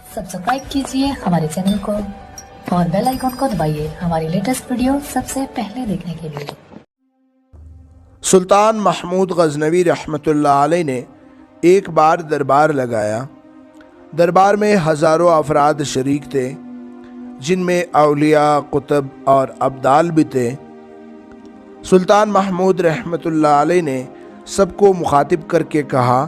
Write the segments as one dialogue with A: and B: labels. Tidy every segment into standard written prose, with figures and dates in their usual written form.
A: Subscribe कीजिए हमारे channel को और बेल आइकन को दबाइए हमारी लेटेस्ट वीडियो सबसे पहले देखने के लिए।
B: सुल्तान महमूद गज़नवी रहमतुल्लाह अलैह ने एक बार दरबार लगाया। दरबार में हज़ारों अफराद शरीक थे, जिनमें औलिया, कुतुब और अब्दाल भी थे। सुल्तान महमूद रहमतुल्लाह अलैह ने सबको मुखातिब करके कहा,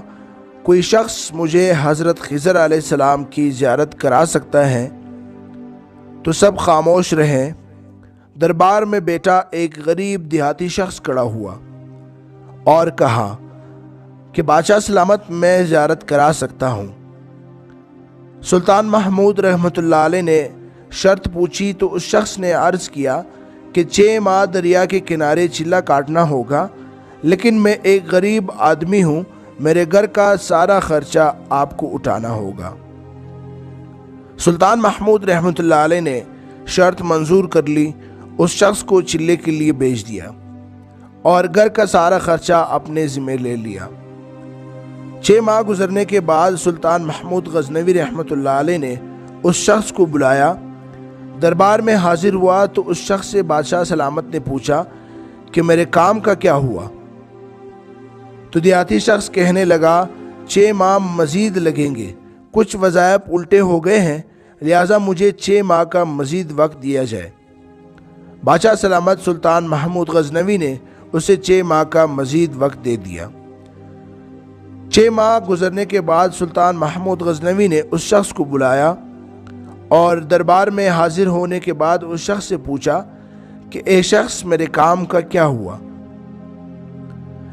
B: कोई शख्स मुझे हज़रत खिज़र अलैहिस्सलाम की ज़ियारत करा सकता है? तो सब खामोश रहे। दरबार में बेटा एक गरीब देहाती शख्स खड़ा हुआ और कहा कि बादशाह सलामत, मैं ज़ियारत करा सकता हूँ। सुल्तान महमूद रहमतुल्लाह अलैह ने शर्त पूछी तो उस शख्स ने अर्ज़ किया कि 6 माह दरिया के किनारे चिल्ला काटना होगा, लेकिन मैं एक गरीब आदमी हूँ, मेरे घर का सारा खर्चा आपको उठाना होगा। सुल्तान महमूद रहमतुल्लाह अलैह ने शर्त मंजूर कर ली, उस शख्स को चिल्ले के लिए भेज दिया और घर का सारा खर्चा अपने ज़िम्मे ले लिया। 6 माह गुजरने के बाद सुल्तान महमूद गज़नवी रहमतुल्लाह अलैह ने उस शख्स को बुलाया। दरबार में हाजिर हुआ तो उस शख्स से बादशाह सलामत ने पूछा कि मेरे काम का क्या हुआ? तो देहाती शख्स कहने लगा, 6 माह मज़ीद लगेंगे, कुछ वज़ाइफ उल्टे हो गए हैं, लिहाजा मुझे 6 माह का मज़ीद वक्त दिया जाए। बादशाह सलामत सुल्तान महमूद गज़नवी ने उसे 6 माह का मज़ीद वक्त दे दिया। 6 माह गुजरने के बाद सुल्तान महमूद गज़नवी ने उस शख्स को बुलाया और दरबार में हाजिर होने के बाद उस शख्स से पूछा कि ए शख्स, मेरे काम का क्या हुआ?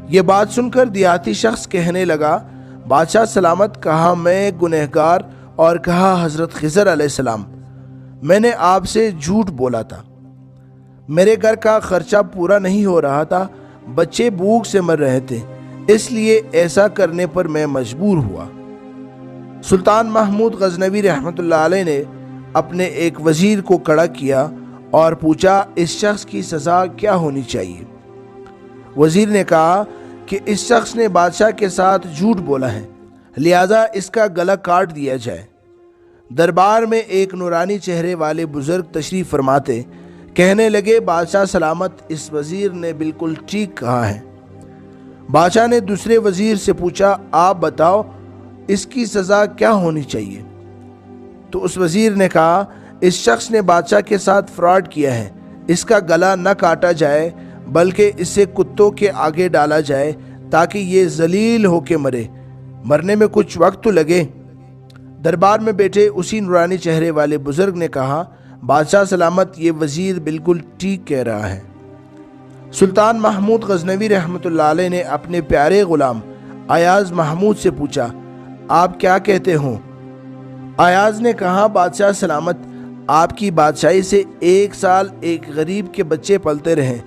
B: ये बात सुनकर देहाती शख्स कहने लगा, बादशाह सलामत, कहा मैं गुनहगार और कहा हज़रत खिज़र अलैहिस्सलाम, मैंने आपसे झूठ बोला था, मेरे घर का खर्चा पूरा नहीं हो रहा था, बच्चे भूख से मर रहे थे, इसलिए ऐसा करने पर मैं मजबूर हुआ। सुल्तान महमूद गज़नवी रहमतुल्लाह अलैह ने अपने एक वज़ीर को खड़ा किया और पूछा, इस शख्स की सज़ा क्या होनी चाहिए? वज़ीर ने कहा कि इस शख्स ने बादशाह के साथ झूठ बोला है, लिहाजा इसका गला काट दिया जाए। दरबार में एक नूरानी चेहरे वाले बुजुर्ग तशरीफ़ फरमाते कहने लगे, बादशाह सलामत, इस वज़ीर ने बिल्कुल ठीक कहा है। बादशाह ने दूसरे वज़ीर से पूछा, आप बताओ इसकी सज़ा क्या होनी चाहिए? तो उस वज़ीर ने कहा, इस शख्स ने बादशाह के साथ फ्रॉड किया है, इसका गला न काटा जाए बल्कि इसे कुत्तों के आगे डाला जाए ताकि ये जलील होके मरे, मरने में कुछ वक्त तो लगे। दरबार में बैठे उसी नूरानी चेहरे वाले बुजुर्ग ने कहा, बादशाह सलामत, ये वज़ीर बिल्कुल ठीक कह रहा है। सुल्तान महमूद गज़नवी रहमतुल्लाह अलैह ने अपने प्यारे गुलाम अयाज़ महमूद से पूछा, आप क्या कहते हो? अयाज़ ने कहा, बादशाह सलामत, आपकी बादशाही से 1 साल एक गरीब के बच्चे पलते रहे,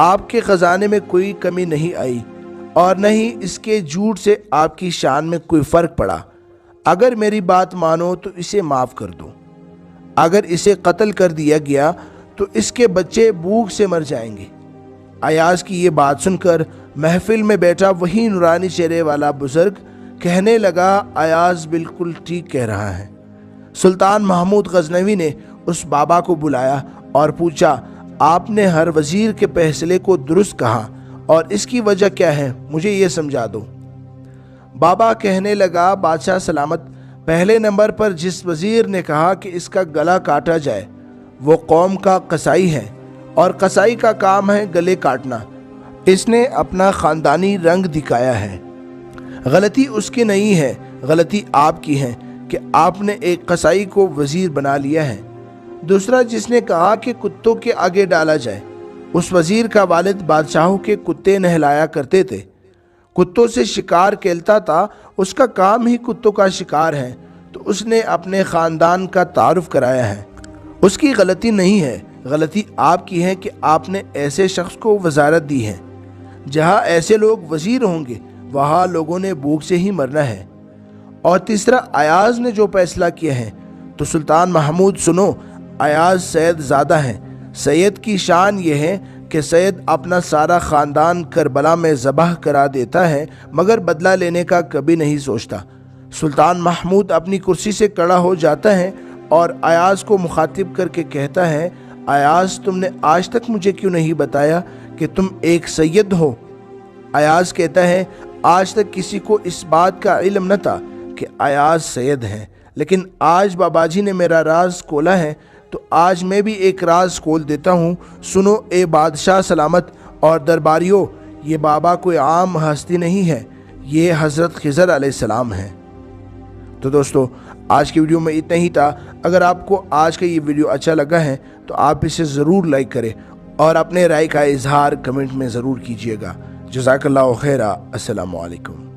B: आपके ख़जाने में कोई कमी नहीं आई और न ही इसके झूठ से आपकी शान में कोई फ़र्क पड़ा। अगर मेरी बात मानो तो इसे माफ़ कर दो, अगर इसे कत्ल कर दिया गया तो इसके बच्चे भूख से मर जाएंगे। अयाज़ की ये बात सुनकर महफिल में बैठा वही नूरानी चेहरे वाला बुजुर्ग कहने लगा, अयाज़ बिल्कुल ठीक कह रहा है। सुल्तान महमूद गज़नवी ने उस बाबा को बुलाया और पूछा, आपने हर वज़ीर के फैसले को दुरुस्त कहा और इसकी वजह क्या है, मुझे ये समझा दो। बाबा कहने लगा, बादशाह सलामत, पहले नंबर पर जिस वज़ीर ने कहा कि इसका गला काटा जाए वो कौम का कसाई है और कसाई का काम है गले काटना। इसने अपना ख़ानदानी रंग दिखाया है। गलती उसकी नहीं है, गलती आपकी है कि आपने एक कसाई को वज़ीर बना लिया है। दूसरा जिसने कहा कि कुत्तों के आगे डाला जाए, उस वज़ीर का वालिद बादशाहों के कुत्ते नहलाया करते थे, कुत्तों से शिकार खेलता था, उसका काम ही कुत्तों का शिकार है, तो उसने अपने ख़ानदान का तारुफ कराया है। उसकी गलती नहीं है, गलती आपकी है कि आपने ऐसे शख्स को वज़ारत दी है। जहाँ ऐसे लोग वज़ीर होंगे वहाँ लोगों ने भूख से ही मरना है। और तीसरा, अयाज़ ने जो फैसला किया है, तो सुल्तान महमूद सुनो, अयाज़ सैयद ज़ादा हैं। सैयद की शान ये है कि सैयद अपना सारा ख़ानदान करबला में ज़बह करा देता है, मगर बदला लेने का कभी नहीं सोचता। सुल्तान महमूद अपनी कुर्सी से खड़ा हो जाता है और अयाज को मुखातिब करके कहता है, अयाज तुमने आज तक मुझे क्यों नहीं बताया कि तुम एक सैयद हो? अयाज कहता है, आज तक किसी को इस बात का इल्म न था कि अयाज सैयद हैं, लेकिन आज बाबाजी ने मेरा राज खोला है तो आज मैं भी एक राज खोल देता हूँ। सुनो ए बादशाह सलामत और दरबारियों, ये बाबा कोई आम हस्ती नहीं है, ये हज़रत खिज़र अलैहिस्सलाम हैं। तो दोस्तों आज की वीडियो में इतना ही था। अगर आपको आज का ये वीडियो अच्छा लगा है तो आप इसे ज़रूर लाइक करें और अपने राय का इजहार कमेंट में ज़रूर कीजिएगा। जज़ाकल्लाहु खैरा। अस्सलामु अलैकुम।